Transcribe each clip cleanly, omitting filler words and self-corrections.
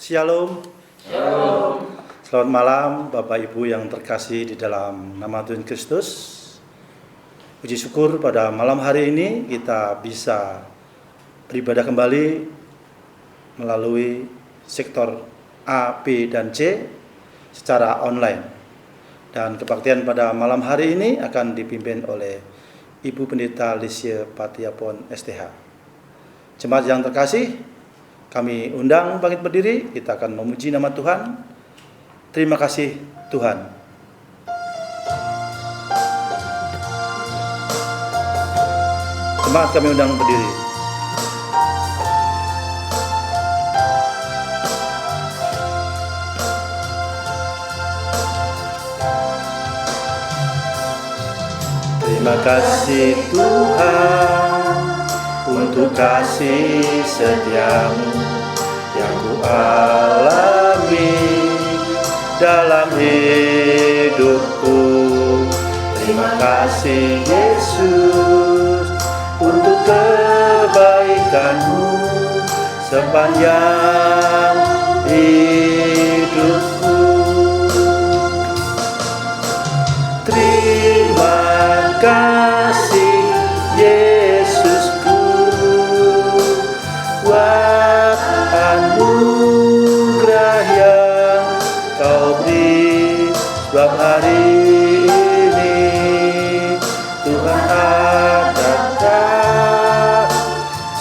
Shalom. Shalom. Selamat malam Bapak Ibu yang terkasih di dalam nama Tuhan Kristus. Puji syukur pada malam hari ini kita bisa beribadah kembali melalui sektor A, B, dan C secara online. Dan kebaktian pada malam hari ini akan dipimpin oleh Ibu Pendeta Lisya Patiapon STH. Jemaat yang terkasih, kami undang bangkit berdiri, kita akan memuji nama Tuhan. Terima kasih Tuhan. Jemaat kami undang berdiri. Terima kasih Tuhan untuk kasih setiamu yang ku alami dalam hidupku. Terima kasih Yesus untuk kebaikanmu sepanjang hidupku. Terima kasih Yesusku, anugerah yang kau beri, sebab hari ini Tuhan adakan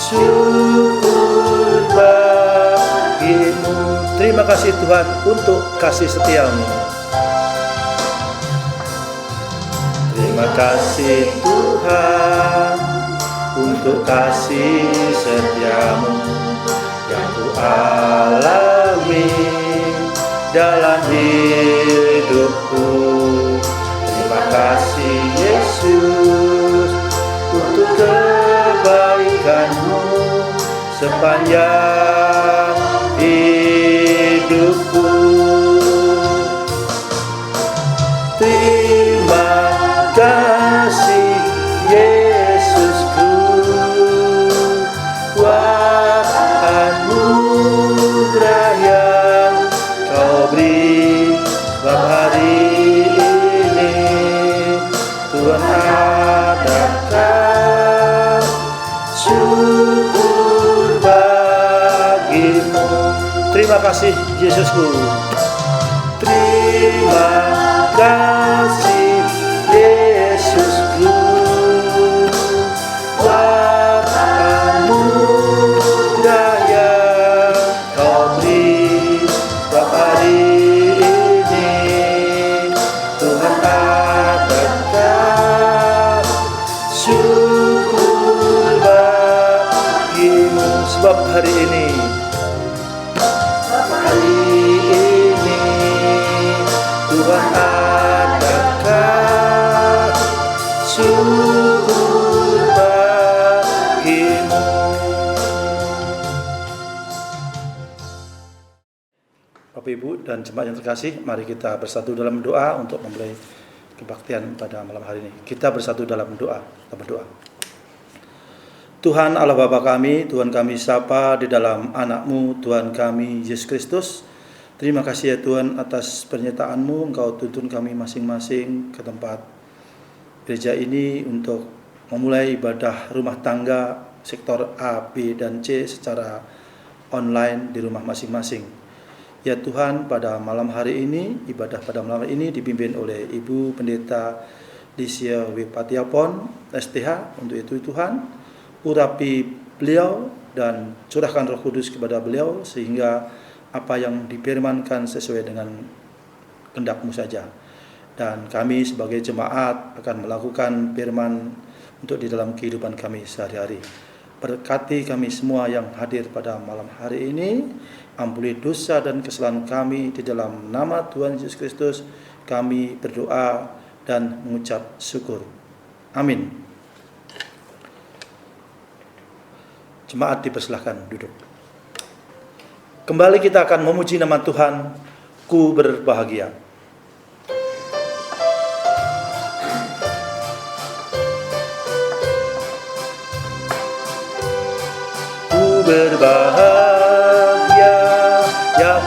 syukur bagimu. Terima kasih Tuhan untuk kasih setiamu. Terima kasih Tuhan untuk kasih setiamu yang ku alami dalam hidupku. Terima kasih Yesus untuk kebaikanmu sepanjang hidupku. Terima kasih Yesusku, anugerah yang kau beri, sebab hari ini Tuhan adakan syukur bagimu. Terima kasih Yesusku. Terima kasih Yesusku, anugerah yang kau beri, sebab hari ini Tuhan adakan syukur bagimu. Sebab hari ini Tuhan adakan syukur bagimu. Bapak Ibu dan jemaat yang terkasih, mari kita bersatu dalam doa untuk memulai kebaktian pada malam hari ini. Kita bersatu dalam doa, kita berdoa. Tuhan Allah Bapa kami, Tuhan kami sapa di dalam anak-Mu, Tuhan kami Yesus Kristus. Terima kasih ya Tuhan atas pernyataan-Mu, Engkau tuntun kami masing-masing ke tempat gereja ini untuk memulai ibadah rumah tangga sektor A, B, dan C secara online di rumah masing-masing. Ya Tuhan, pada malam hari ini, ibadah pada malam hari ini dipimpin oleh Ibu Pendeta Lisya Patiapon STH. Untuk itu Tuhan, urapi beliau dan curahkan Roh Kudus kepada beliau sehingga apa yang difirmankan sesuai dengan kehendak-Mu saja. Dan kami sebagai jemaat akan melakukan firman untuk di dalam kehidupan kami sehari-hari. Berkati kami semua yang hadir pada malam hari ini. Ampuni dosa dan kesalahan kami di dalam nama Tuhan Yesus Kristus. Kami berdoa dan mengucap syukur. Amin. Jemaat dipersilahkan duduk. Kembali kita akan memuji nama Tuhan. Ku berbahagia. Ku berbahagia, ya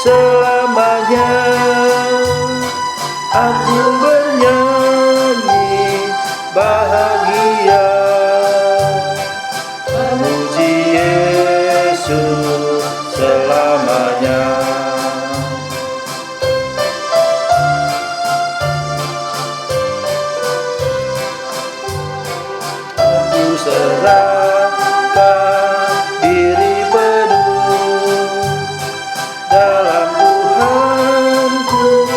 selamanya. Aku bernyanyi bahagia, memuji Yesus selamanya. Aku serahkan diri penuh dalam Tuhanku,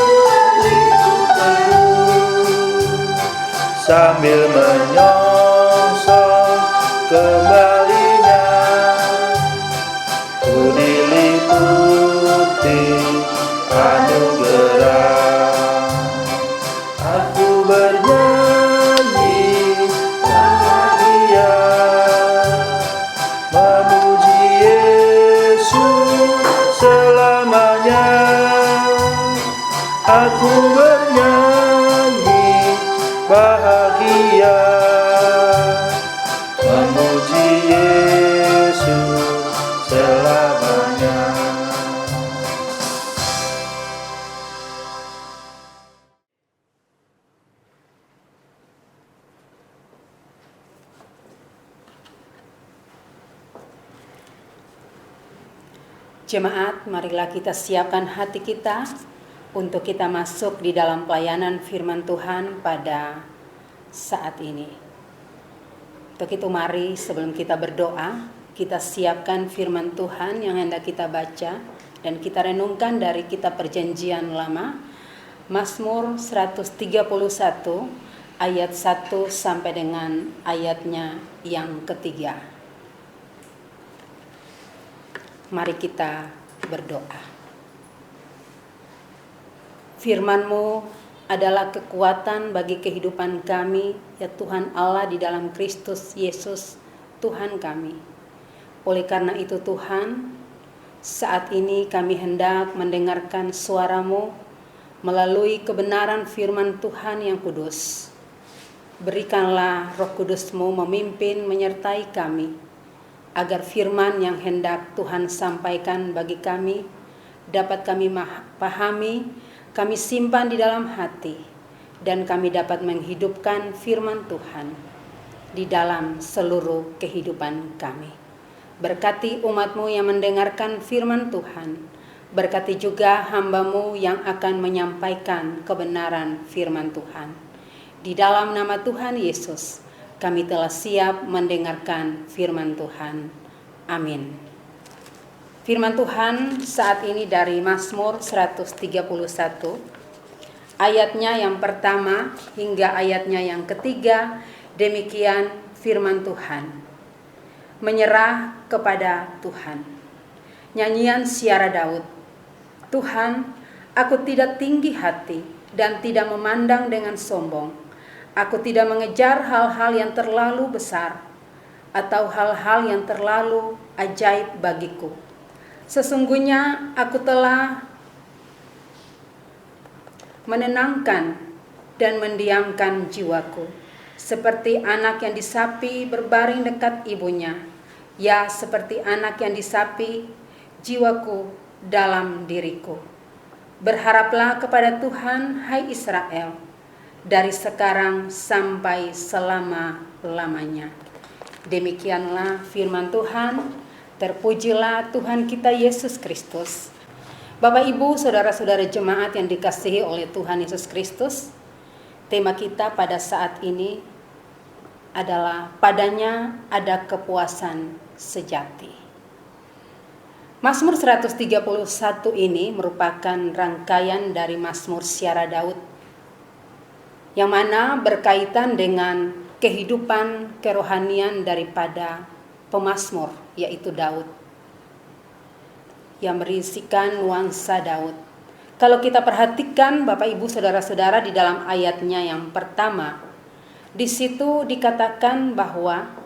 hidup teguh sambil menyongsong kembalinya. Ku diliputi anugerah, aku bernyanyi bahagia, memuji Yesus selamanya. Aku bernyanyi bahagia, memuji Yesus selamanya. Jemaat, marilah kita siapkan hati kita untuk kita masuk di dalam pelayanan firman Tuhan pada saat ini. Untuk itu mari sebelum kita berdoa, kita siapkan firman Tuhan yang hendak kita baca dan kita renungkan dari kitab Perjanjian Lama, Mazmur 131 ayat 1 sampai dengan ayatnya yang ketiga. Mari kita berdoa. Firman-Mu adalah kekuatan bagi kehidupan kami, ya Tuhan Allah di dalam Kristus Yesus, Tuhan kami. Oleh karena itu Tuhan, saat ini kami hendak mendengarkan suara-Mu melalui kebenaran firman Tuhan yang kudus. Berikanlah Roh Kudus-Mu memimpin menyertai kami, agar firman yang hendak Tuhan sampaikan bagi kami dapat kami pahami, kami simpan di dalam hati, dan kami dapat menghidupkan firman Tuhan di dalam seluruh kehidupan kami. Berkati umat-Mu yang mendengarkan firman Tuhan, berkati juga hamba-Mu yang akan menyampaikan kebenaran firman Tuhan. Di dalam nama Tuhan Yesus, kami telah siap mendengarkan firman Tuhan. Amin. Firman Tuhan saat ini dari Mazmur 131, ayatnya yang pertama hingga ayatnya yang ketiga. Demikian firman Tuhan. Menyerah kepada Tuhan. Nyanyian Siara Daud. Tuhan, aku tidak tinggi hati dan tidak memandang dengan sombong. Aku tidak mengejar hal-hal yang terlalu besar atau hal-hal yang terlalu ajaib bagiku. Sesungguhnya aku telah menenangkan dan mendiamkan jiwaku, seperti anak yang disapi berbaring dekat ibunya. Ya, seperti anak yang disapi, jiwaku dalam diriku. Berharaplah kepada Tuhan, hai Israel, dari sekarang sampai selama-lamanya. Demikianlah firman Tuhan. Terpujilah Tuhan kita Yesus Kristus. Bapak, Ibu, saudara-saudara jemaat yang dikasihi oleh Tuhan Yesus Kristus, tema kita pada saat ini adalah padanya ada kepuasan sejati. Mazmur 131 ini merupakan rangkaian dari Mazmur Siara Daud, yang mana berkaitan dengan kehidupan kerohanian daripada pemazmur, yaitu Daud, yang berisikan nuansa Daud. Kalau kita perhatikan Bapak Ibu saudara-saudara di dalam ayatnya yang pertama, di situ dikatakan bahwa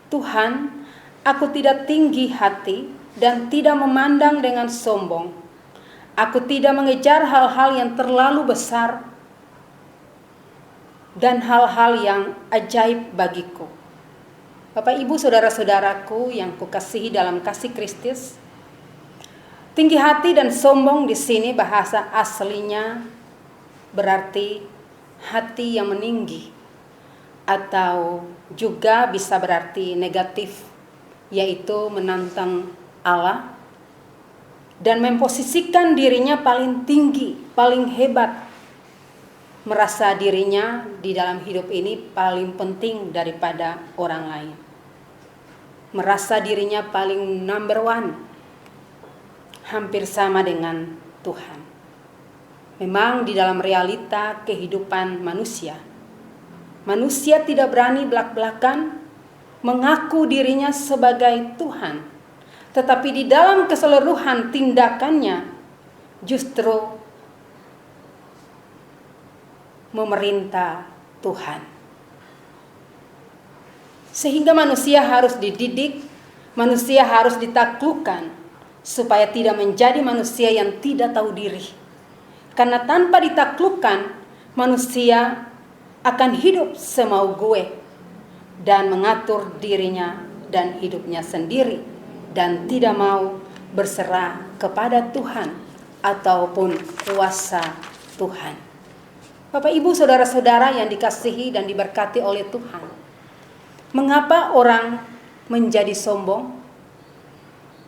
Tuhan, aku tidak tinggi hati dan tidak memandang dengan sombong. Aku tidak mengejar hal-hal yang terlalu besar dan hal-hal yang ajaib bagiku. Bapak, Ibu, saudara-saudaraku yang kukasihi dalam kasih Kristus, Tinggi hati dan sombong di sini bahasa aslinya berarti hati yang meninggi, atau juga bisa berarti negatif, yaitu menantang Allah dan memposisikan dirinya paling tinggi, paling hebat, merasa dirinya di dalam hidup ini paling penting daripada orang lain, merasa dirinya paling number one, hampir sama dengan Tuhan. Memang di dalam realita kehidupan manusia tidak berani belak-belakan mengaku dirinya sebagai Tuhan, tetapi di dalam keseluruhan tindakannya justru memerintah Tuhan. Sehingga manusia harus dididik, manusia harus ditaklukkan supaya tidak menjadi manusia yang tidak tahu diri. Karena tanpa ditaklukkan, manusia akan hidup semau gue dan mengatur dirinya dan hidupnya sendiri dan tidak mau berserah kepada Tuhan ataupun kuasa Tuhan. Bapak, Ibu, saudara-saudara yang dikasihi dan diberkati oleh Tuhan, mengapa orang menjadi sombong?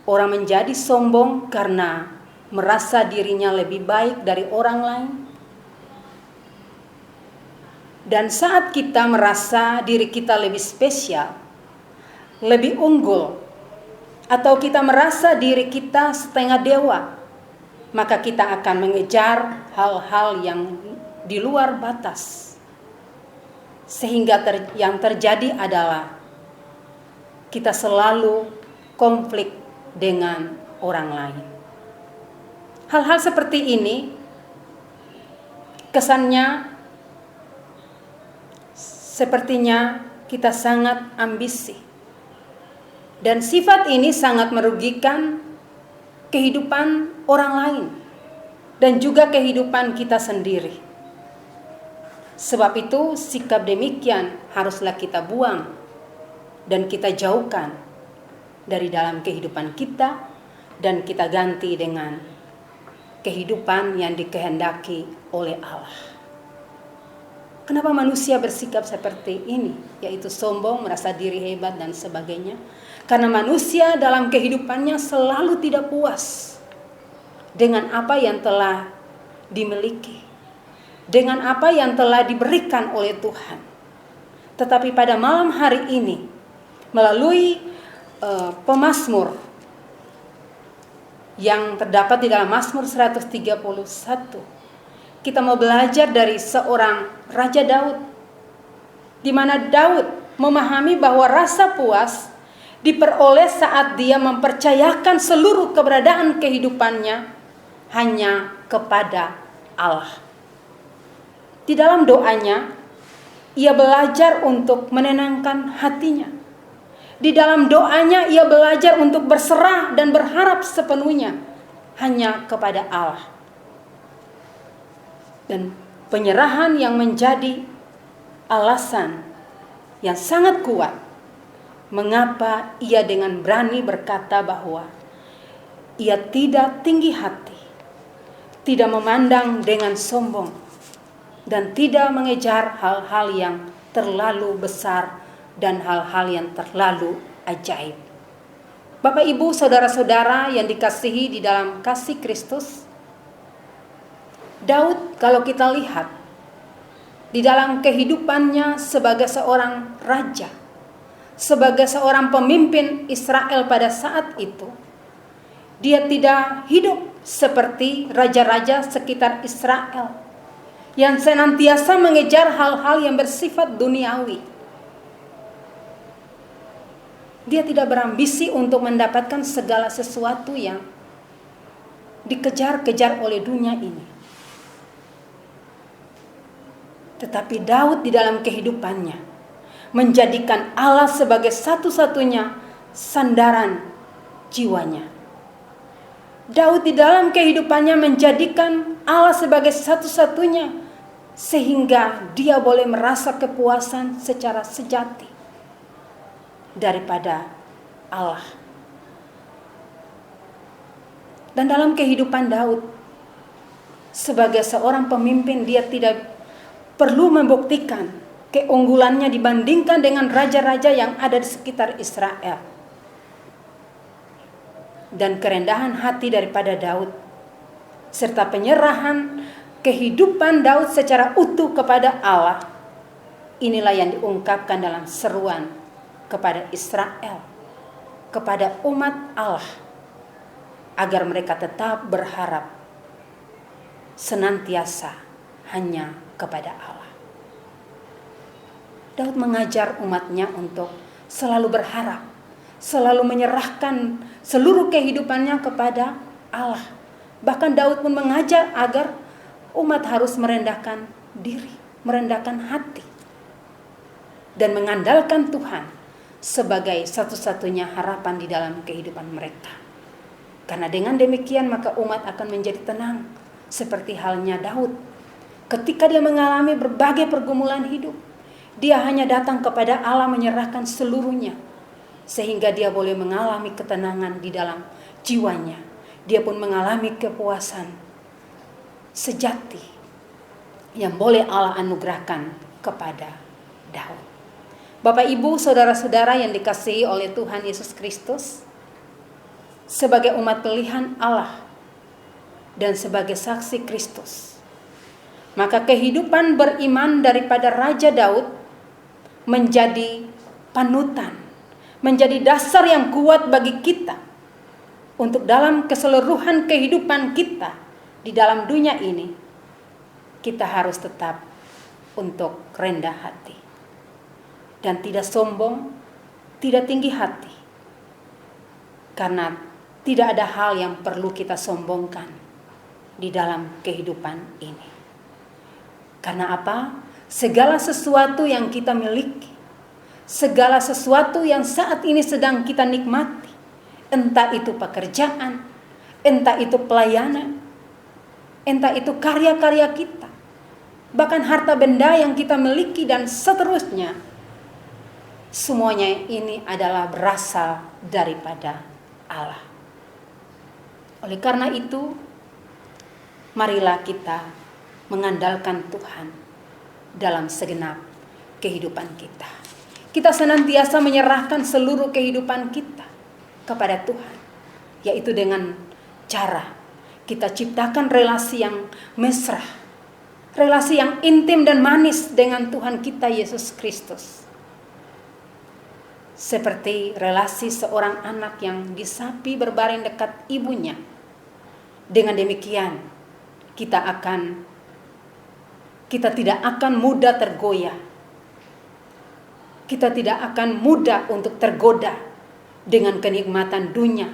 Orang menjadi sombong karena merasa dirinya lebih baik dari orang lain. Dan saat kita merasa diri kita lebih spesial, lebih unggul, atau kita merasa diri kita setengah dewa, maka kita akan mengejar hal-hal yang di luar batas. Sehingga yang terjadi adalah kita selalu konflik dengan orang lain. Hal-hal seperti ini kesannya sepertinya kita sangat ambisi, dan sifat ini sangat merugikan kehidupan orang lain dan juga kehidupan kita sendiri. Sebab itu sikap demikian haruslah kita buang dan kita jauhkan dari dalam kehidupan kita, dan kita ganti dengan kehidupan yang dikehendaki oleh Allah. Kenapa manusia bersikap seperti ini, yaitu sombong, merasa diri hebat dan sebagainya? Karena manusia dalam kehidupannya selalu tidak puas dengan apa yang telah dimiliki, dengan apa yang telah diberikan oleh Tuhan. Tetapi pada malam hari ini, melalui pemazmur yang terdapat di dalam Mazmur 131, kita mau belajar dari seorang Raja Daud, di mana Daud memahami bahwa rasa puas diperoleh saat dia mempercayakan seluruh keberadaan kehidupannya hanya kepada Allah. Di dalam doanya, ia belajar untuk menenangkan hatinya. Di dalam doanya ia belajar untuk berserah dan berharap sepenuhnya hanya kepada Allah. Dan penyerahan yang menjadi alasan yang sangat kuat mengapa ia dengan berani berkata bahwa ia tidak tinggi hati, tidak memandang dengan sombong, dan tidak mengejar hal-hal yang terlalu besar dan hal-hal yang terlalu ajaib. Bapak, Ibu, saudara-saudara yang dikasihi di dalam kasih Kristus, Daud kalau kita lihat di dalam kehidupannya sebagai seorang raja, sebagai seorang pemimpin Israel pada saat itu, dia tidak hidup seperti raja-raja sekitar Israel yang senantiasa mengejar hal-hal yang bersifat duniawi. Dia tidak berambisi untuk mendapatkan segala sesuatu yang dikejar-kejar oleh dunia ini. Tetapi Daud di dalam kehidupannya menjadikan Allah sebagai satu-satunya sandaran jiwanya. Daud di dalam kehidupannya menjadikan Allah sebagai satu-satunya, sehingga dia boleh merasa kepuasan secara sejati daripada Allah. Dan dalam kehidupan Daud, sebagai seorang pemimpin, dia tidak perlu membuktikan keunggulannya dibandingkan dengan raja-raja yang ada di sekitar Israel. Dan kerendahan hati daripada Daud, serta penyerahan kehidupan Daud secara utuh kepada Allah, inilah yang diungkapkan dalam seruan kepada Israel, kepada umat Allah, agar mereka tetap berharap senantiasa hanya kepada Allah. Daud mengajar umatnya untuk selalu berharap, selalu menyerahkan seluruh kehidupannya kepada Allah. Bahkan Daud pun mengajar agar umat harus merendahkan diri, merendahkan hati, dan mengandalkan Tuhan sebagai satu-satunya harapan di dalam kehidupan mereka. Karena dengan demikian maka umat akan menjadi tenang, seperti halnya Daud. Ketika dia mengalami berbagai pergumulan hidup, dia hanya datang kepada Allah menyerahkan seluruhnya, sehingga dia boleh mengalami ketenangan di dalam jiwanya. Dia pun mengalami kepuasan sejati yang boleh Allah anugerahkan kepada Daud. Bapak, Ibu, saudara-saudara yang dikasihi oleh Tuhan Yesus Kristus, sebagai umat pilihan Allah dan sebagai saksi Kristus, maka kehidupan beriman daripada Raja Daud menjadi panutan, menjadi dasar yang kuat bagi kita untuk dalam keseluruhan kehidupan kita di dalam dunia ini. Kita harus tetap untuk rendah hati dan tidak sombong, tidak tinggi hati, karena tidak ada hal yang perlu kita sombongkan di dalam kehidupan ini. Karena apa? Segala sesuatu yang kita miliki, segala sesuatu yang saat ini sedang kita nikmati, entah itu pekerjaan, entah itu pelayanan, entah itu karya-karya kita, bahkan harta benda yang kita miliki dan seterusnya, semuanya ini adalah berasal daripada Allah. Oleh karena itu, marilah kita mengandalkan Tuhan dalam segenap kehidupan kita. Kita senantiasa menyerahkan seluruh kehidupan kita kepada Tuhan, yaitu dengan cara kita ciptakan relasi yang mesra, relasi yang intim dan manis dengan Tuhan kita Yesus Kristus. Seperti relasi seorang anak yang disapi berbaring dekat ibunya. Dengan demikian, kita tidak akan mudah tergoyah. Kita tidak akan mudah untuk tergoda dengan kenikmatan dunia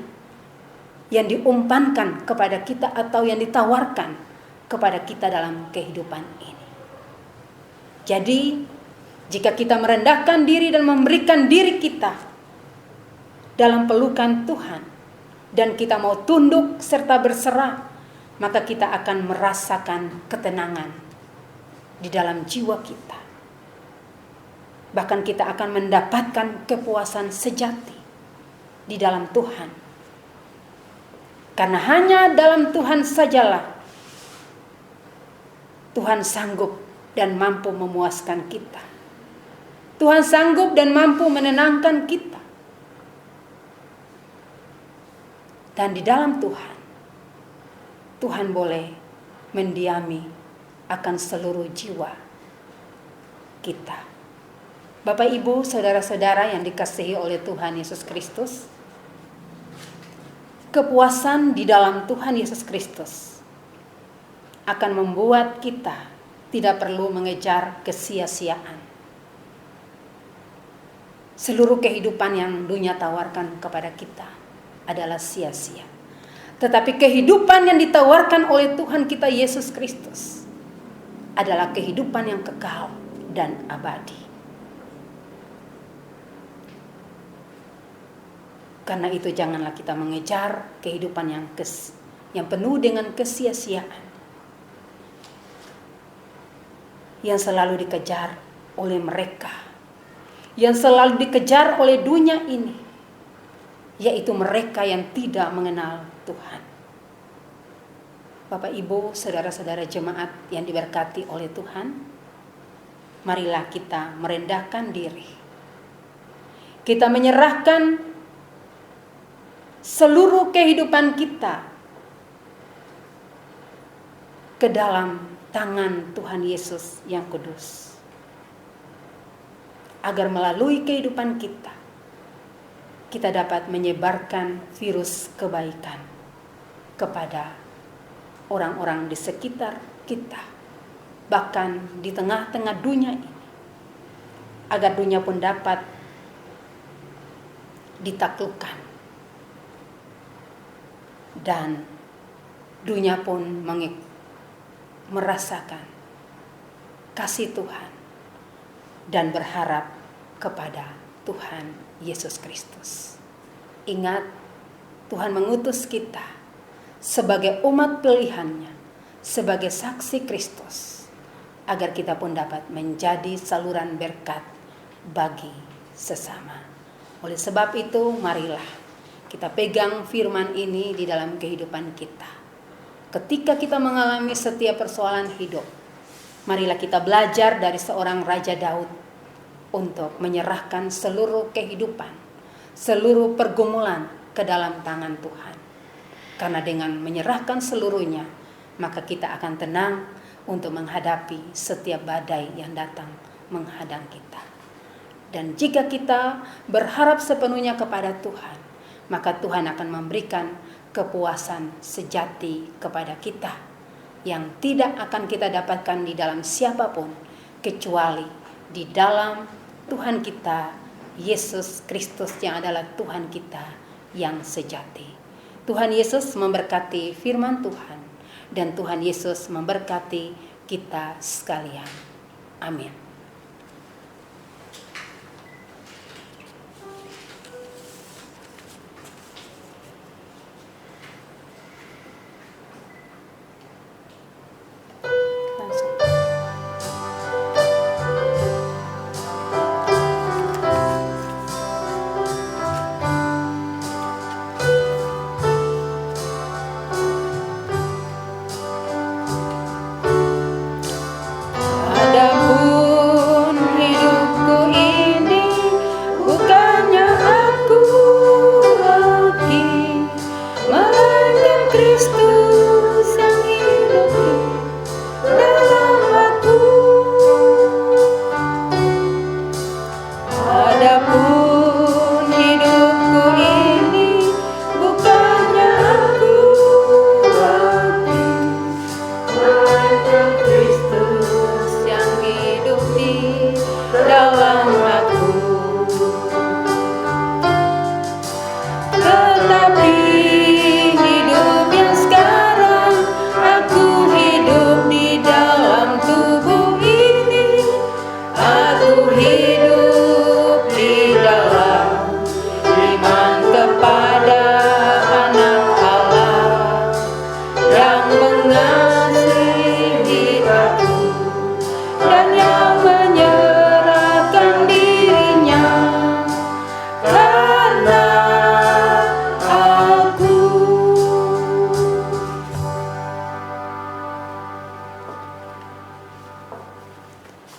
yang diumpankan kepada kita atau yang ditawarkan kepada kita dalam kehidupan ini. Jadi, jika kita merendahkan diri dan memberikan diri kita dalam pelukan Tuhan, dan kita mau tunduk serta berserah, maka kita akan merasakan ketenangan di dalam jiwa kita. Bahkan kita akan mendapatkan kepuasan sejati di dalam Tuhan. Karena hanya dalam Tuhan sajalah Tuhan sanggup dan mampu memuaskan kita. Tuhan sanggup dan mampu menenangkan kita. Dan di dalam Tuhan, Tuhan boleh mendiami akan seluruh jiwa kita. Bapak, Ibu, saudara-saudara yang dikasihi oleh Tuhan Yesus Kristus, kepuasan di dalam Tuhan Yesus Kristus akan membuat kita tidak perlu mengejar kesia-siaan. Seluruh kehidupan yang dunia tawarkan kepada kita adalah sia-sia. Tetapi kehidupan yang ditawarkan oleh Tuhan kita Yesus Kristus adalah kehidupan yang kekal dan abadi. Karena itu janganlah kita mengejar kehidupan yang penuh dengan kesia-siaan, yang selalu dikejar oleh mereka, yang selalu dikejar oleh dunia ini, yaitu mereka yang tidak mengenal Tuhan. Bapak Ibu, saudara-saudara jemaat yang diberkati oleh Tuhan, marilah kita merendahkan diri. Kita menyerahkan seluruh kehidupan kita ke dalam tangan Tuhan Yesus yang kudus. Agar melalui kehidupan kita, kita dapat menyebarkan virus kebaikan kepada orang-orang di sekitar kita, bahkan di tengah-tengah dunia ini, agar dunia pun dapat ditaklukkan dan dunia pun merasakan kasih Tuhan dan berharap kepada Tuhan Yesus Kristus. Ingat, Tuhan mengutus kita sebagai umat pilihannya, sebagai saksi Kristus, agar kita pun dapat menjadi saluran berkat bagi sesama. Oleh sebab itu, marilah kita pegang firman ini di dalam kehidupan kita. Ketika kita mengalami setiap persoalan hidup, marilah kita belajar dari seorang Raja Daud untuk menyerahkan seluruh kehidupan, seluruh pergumulan ke dalam tangan Tuhan. Karena dengan menyerahkan seluruhnya, maka kita akan tenang untuk menghadapi setiap badai yang datang menghadang kita. Dan jika kita berharap sepenuhnya kepada Tuhan, maka Tuhan akan memberikan kepuasan sejati kepada kita yang tidak akan kita dapatkan di dalam siapapun, kecuali di dalam Tuhan kita, Yesus Kristus yang adalah Tuhan kita yang sejati. Tuhan Yesus memberkati firman Tuhan, dan Tuhan Yesus memberkati kita sekalian. Amin.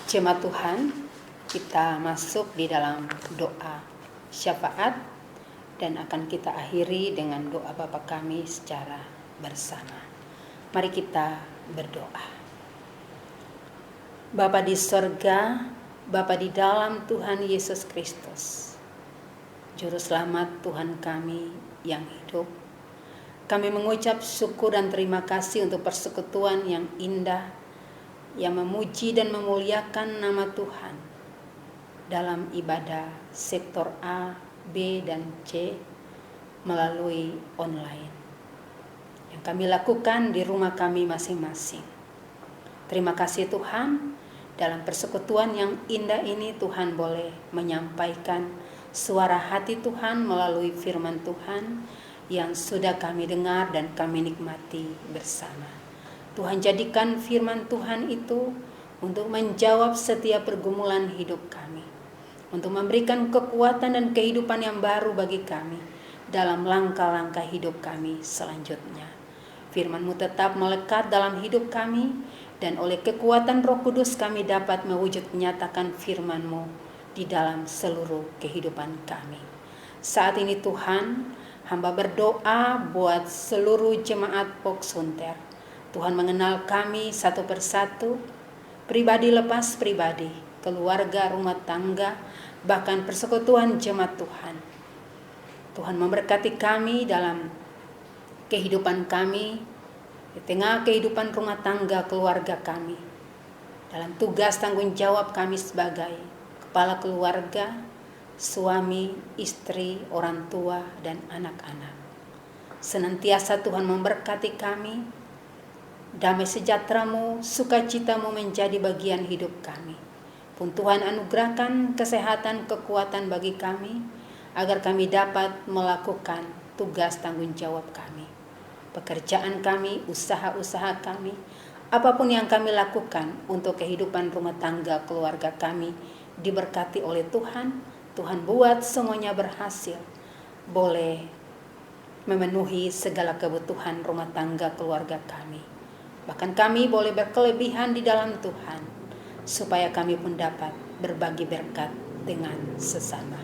Jemaat Tuhan, kita masuk di dalam doa syafaat dan akan kita akhiri dengan doa Bapa kami secara bersama. Mari kita berdoa. Bapa di sorga, Bapa di dalam Tuhan Yesus Kristus, Juru Selamat Tuhan kami yang hidup, kami mengucap syukur dan terima kasih untuk persekutuan yang indah, yang memuji dan memuliakan nama Tuhan dalam ibadah sektor A, B, dan C melalui online yang kami lakukan di rumah kami masing-masing. Terima kasih Tuhan, dalam persekutuan yang indah ini Tuhan boleh menyampaikan suara hati Tuhan melalui firman Tuhan yang sudah kami dengar dan kami nikmati bersama. Tuhan jadikan firman Tuhan itu untuk menjawab setiap pergumulan hidup kami, untuk memberikan kekuatan dan kehidupan yang baru bagi kami dalam langkah-langkah hidup kami selanjutnya. Firman-Mu tetap melekat dalam hidup kami, dan oleh kekuatan Roh Kudus kami dapat mewujud menyatakan firman-Mu di dalam seluruh kehidupan kami. Saat ini Tuhan, hamba berdoa buat seluruh jemaat Pok Sunter. Tuhan mengenal kami satu persatu, pribadi lepas pribadi, keluarga, rumah tangga, bahkan persekutuan jemaat Tuhan. Tuhan memberkati kami dalam kehidupan kami, di tengah kehidupan rumah tangga keluarga kami, dalam tugas tanggung jawab kami sebagai kepala keluarga, suami, istri, orang tua, dan anak-anak. Senantiasa Tuhan memberkati kami, damai sejahtera-Mu, sukacita-Mu menjadi bagian hidup kami. Pun Tuhan anugerahkan kesehatan, kekuatan bagi kami, agar kami dapat melakukan tugas tanggung jawab kami. Pekerjaan kami, usaha-usaha kami, apapun yang kami lakukan untuk kehidupan rumah tangga keluarga kami diberkati oleh Tuhan. Tuhan buat semuanya berhasil, boleh memenuhi segala kebutuhan rumah tangga keluarga kami. Bahkan kami boleh berkelebihan di dalam Tuhan, supaya kami pun dapat berbagi berkat dengan sesama.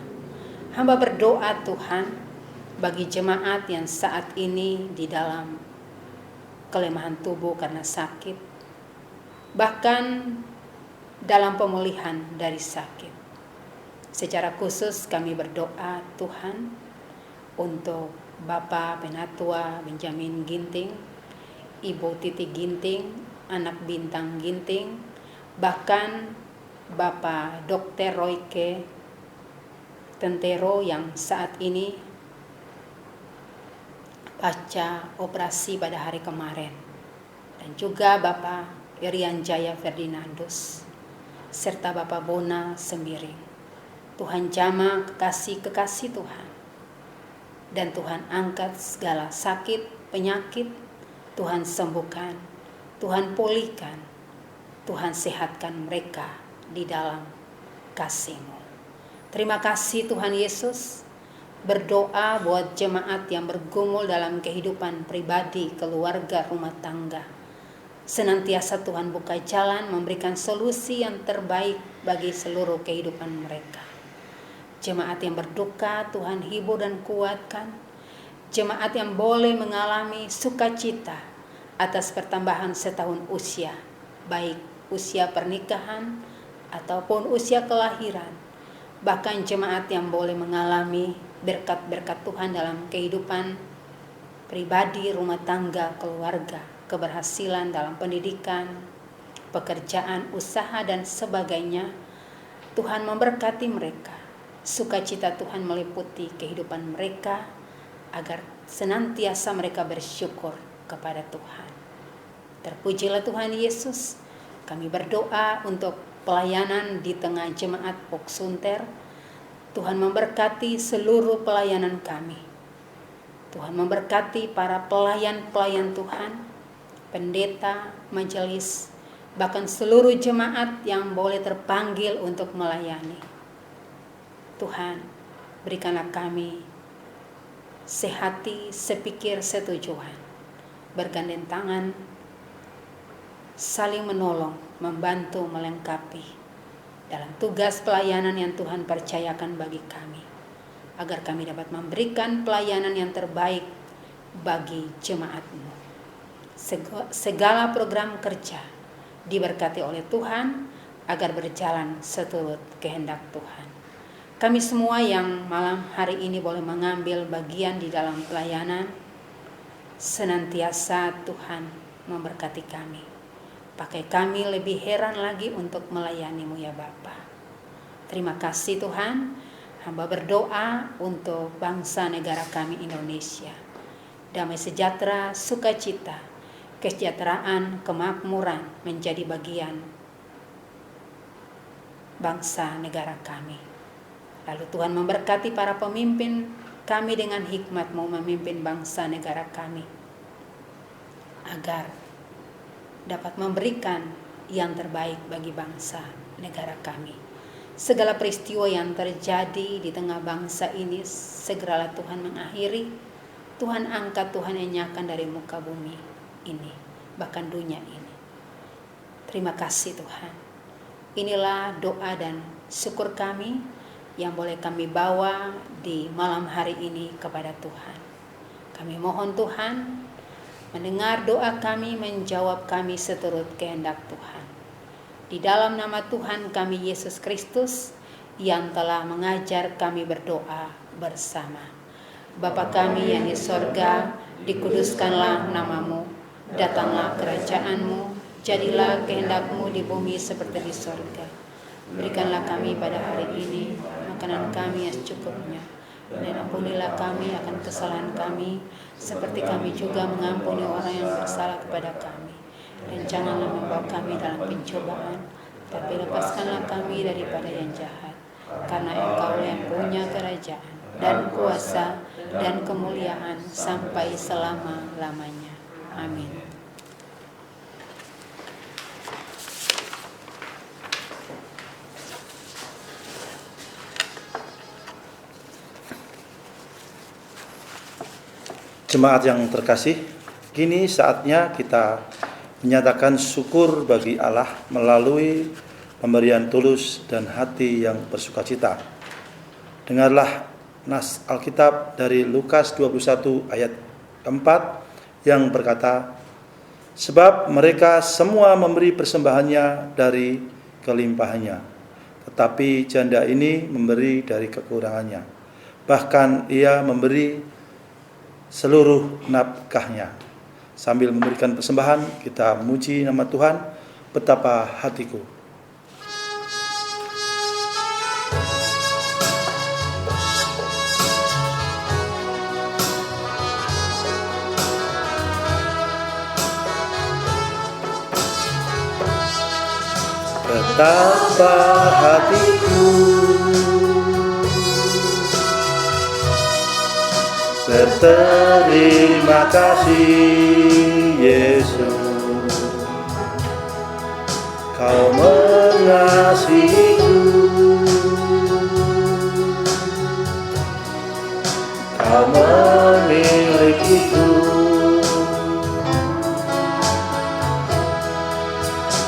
Hamba berdoa Tuhan, bagi jemaat yang saat ini di dalam kelemahan tubuh karena sakit, bahkan dalam pemulihan dari sakit. Secara khusus kami berdoa Tuhan untuk Bapak Penatua Benjamin Ginting, Ibu Titi Ginting, anak Bintang Ginting, bahkan Bapak Dr. Royke Tentero yang saat ini pasca operasi pada hari kemarin, dan juga Bapak Irian Jaya Ferdinandus serta Bapak Bona Sembiring. Tuhan jamah kekasih-kekasih Tuhan, dan Tuhan angkat segala sakit, penyakit, Tuhan sembuhkan, Tuhan pulihkan, Tuhan sehatkan mereka di dalam kasih-Mu. Terima kasih Tuhan Yesus. Berdoa buat jemaat yang bergumul dalam kehidupan pribadi, keluarga, rumah tangga. Senantiasa Tuhan buka jalan, memberikan solusi yang terbaik bagi seluruh kehidupan mereka. Jemaat yang berduka, Tuhan hibur dan kuatkan. Jemaat yang boleh mengalami sukacita atas pertambahan setahun usia, baik usia pernikahan ataupun usia kelahiran. Bahkan jemaat yang boleh mengalami berkat-berkat Tuhan dalam kehidupan pribadi, rumah tangga, keluarga, keberhasilan dalam pendidikan, pekerjaan, usaha, dan sebagainya. Tuhan memberkati mereka. Sukacita Tuhan meliputi kehidupan mereka, agar senantiasa mereka bersyukur kepada Tuhan. Terpujilah Tuhan Yesus. Kami berdoa untuk pelayanan di tengah jemaat Pok Sunter. Tuhan memberkati seluruh pelayanan kami. Tuhan memberkati para pelayan-pelayan Tuhan, pendeta, majelis, bahkan seluruh jemaat yang boleh terpanggil untuk melayani. Tuhan, berikanlah kami sehati, sepikir, setujuan, bergandeng tangan, saling menolong, membantu, melengkapi dalam tugas pelayanan yang Tuhan percayakan bagi kami, agar kami dapat memberikan pelayanan yang terbaik bagi jemaat-Mu. Segala program kerja diberkati oleh Tuhan, agar berjalan seturut kehendak Tuhan. Kami semua yang malam hari ini boleh mengambil bagian di dalam pelayanan, senantiasa Tuhan memberkati kami. Pakai kami lebih heran lagi untuk melayani-Mu ya Bapa. Terima kasih Tuhan. Hamba berdoa untuk bangsa negara kami Indonesia. Damai sejahtera, sukacita, kesejahteraan, kemakmuran menjadi bagian bangsa negara kami. Lalu Tuhan memberkati para pemimpin kami dengan hikmat-Mu memimpin bangsa negara kami, agar dapat memberikan yang terbaik bagi bangsa negara kami. Segala peristiwa yang terjadi di tengah bangsa ini segeralah Tuhan mengakhiri. Tuhan angkat, Tuhan enyahkan dari muka bumi. ini, bahkan dunia ini. Terima kasih Tuhan. Inilah doa dan syukur kami yang boleh kami bawa di malam hari ini kepada Tuhan. Kami mohon Tuhan mendengar doa kami, menjawab kami seturut kehendak Tuhan. Di dalam nama Tuhan kami Yesus Kristus yang telah mengajar kami berdoa bersama. Bapa kami yang di sorga, dikuduskanlah namamu, datanglah kerajaanmu, jadilah kehendak-Mu di bumi seperti di sorga. Berikanlah kami pada hari ini makanan kami yang secukupnya, dan ampunilah kami akan kesalahan kami, seperti kami juga mengampuni orang yang bersalah kepada kami. Dan janganlah membawa kami dalam pencobaan, tapi lepaskanlah kami daripada yang jahat. Karena Engkau yang punya kerajaan dan kuasa dan kemuliaan sampai selama-lamanya. Amin. Jemaat yang terkasih, kini saatnya kita menyatakan syukur bagi Allah melalui pemberian tulus dan hati yang bersukacita. Dengarlah nas Alkitab dari Lukas 21 ayat 4 yang berkata, sebab mereka semua memberi persembahannya dari kelimpahannya, tetapi janda ini memberi dari kekurangannya. Bahkan ia memberi seluruh nafkahnya. Sambil memberikan persembahan, kita memuji nama Tuhan. Betapa hatiku. Betapa hatiku berterima kasih Yesus, Kau mengasihiku, Kau memilikiku.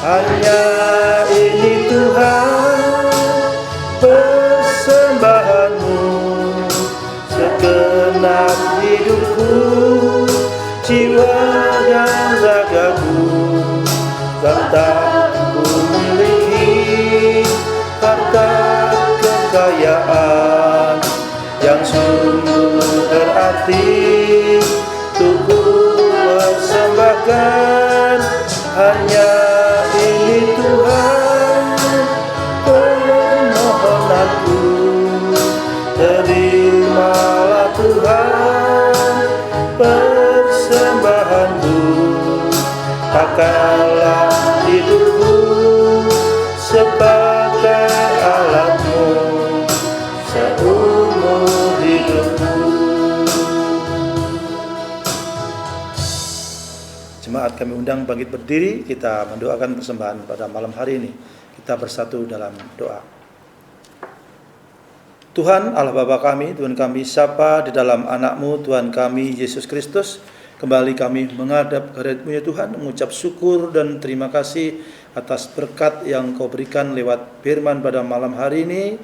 Hanya ini Tuhan persembahan-Mu, segenap hidupku, jiwa dan ragaku, serta ku miliki harta kekayaan yang sungguh berarti untuk ku persembahkan. Hanya ini Tuhan permohonanku, terimalah Tuhan persembahanku, pakailah hidupku sebagai alat-Mu seumur hidupku. Jemaat kami undang bangkit berdiri, kita mendoakan persembahan pada malam hari ini. Kita bersatu dalam doa. Tuhan Allah Bapa kami, Tuhan kami sapa di dalam anak-Mu Tuhan kami Yesus Kristus. Kembali kami menghadap kehadirat-Mu ya Tuhan, mengucap syukur dan terima kasih atas berkat yang Kau berikan lewat firman pada malam hari ini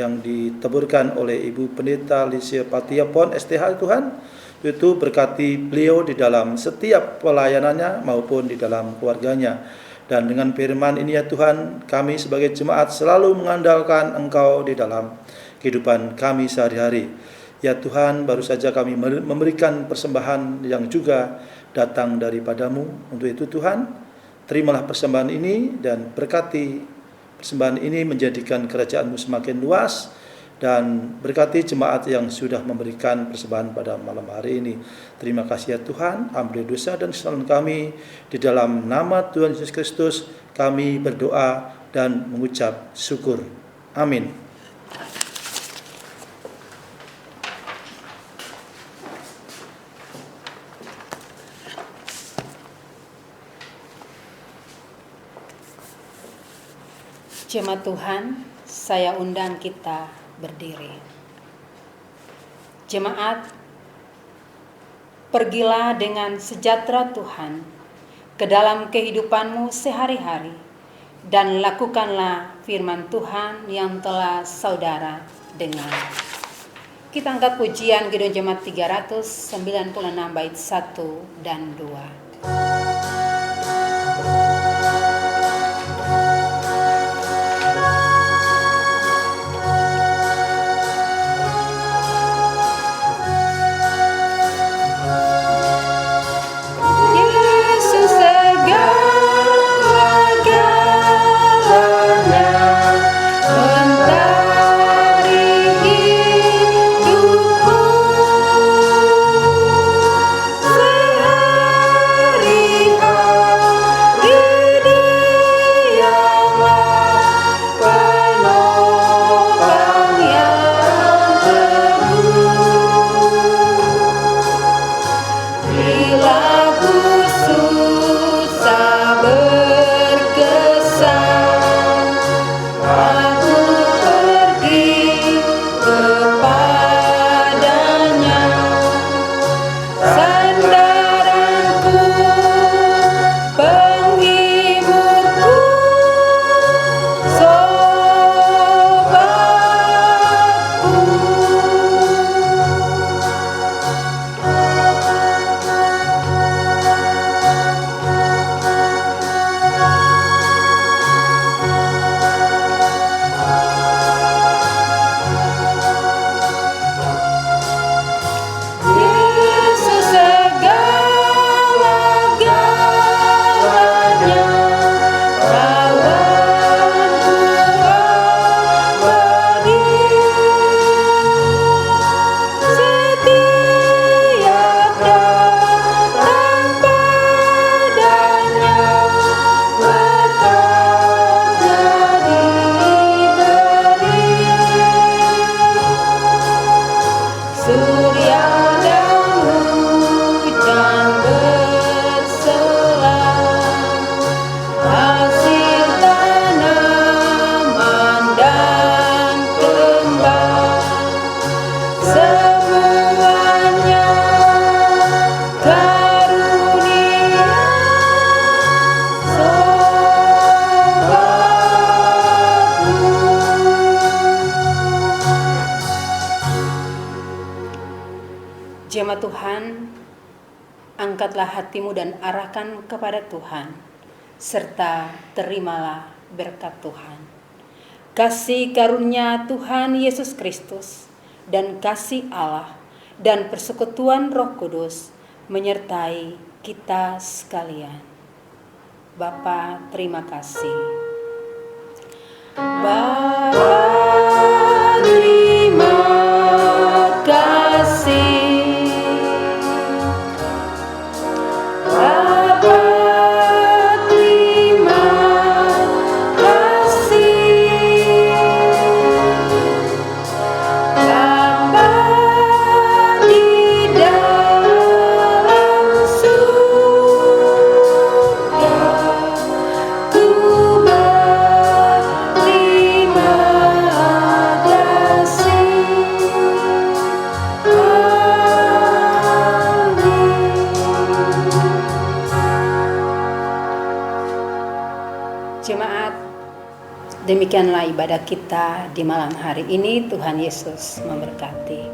yang diteburkan oleh Ibu Pendeta Lisia Patiapon STH Tuhan. Itu berkati beliau di dalam setiap pelayanannya maupun di dalam keluarganya. Dan dengan firman ini ya Tuhan, kami sebagai jemaat selalu mengandalkan Engkau di dalam kehidupan kami sehari-hari. Ya Tuhan, baru saja kami memberikan persembahan yang juga datang daripada-Mu. Untuk itu Tuhan, terimalah persembahan ini dan berkati persembahan ini menjadikan kerajaan-Mu semakin luas, dan berkati jemaat yang sudah memberikan persembahan pada malam hari ini. Terima kasih ya Tuhan, ampuni dosa dan kesalahan kami. Di dalam nama Tuhan Yesus Kristus kami berdoa dan mengucap syukur. Amin. Jemaat Tuhan, saya undang kita berdiri. Jemaat, pergilah dengan sejahtera Tuhan ke dalam kehidupanmu sehari-hari, dan lakukanlah firman Tuhan yang telah saudara dengar. Kita angkat pujian Gedung Jemaat 396 bait 1 dan 2. Jemaat Tuhan, angkatlah hatimu dan arahkan kepada Tuhan, serta terimalah berkat Tuhan. Kasih karunia Tuhan Yesus Kristus dan kasih Allah dan persekutuan Roh Kudus menyertai kita sekalian. Bapa, terima kasih. Bapa, terima kasih. Jemaat, demikianlah ibadah kita di malam hari ini. Tuhan Yesus memberkati.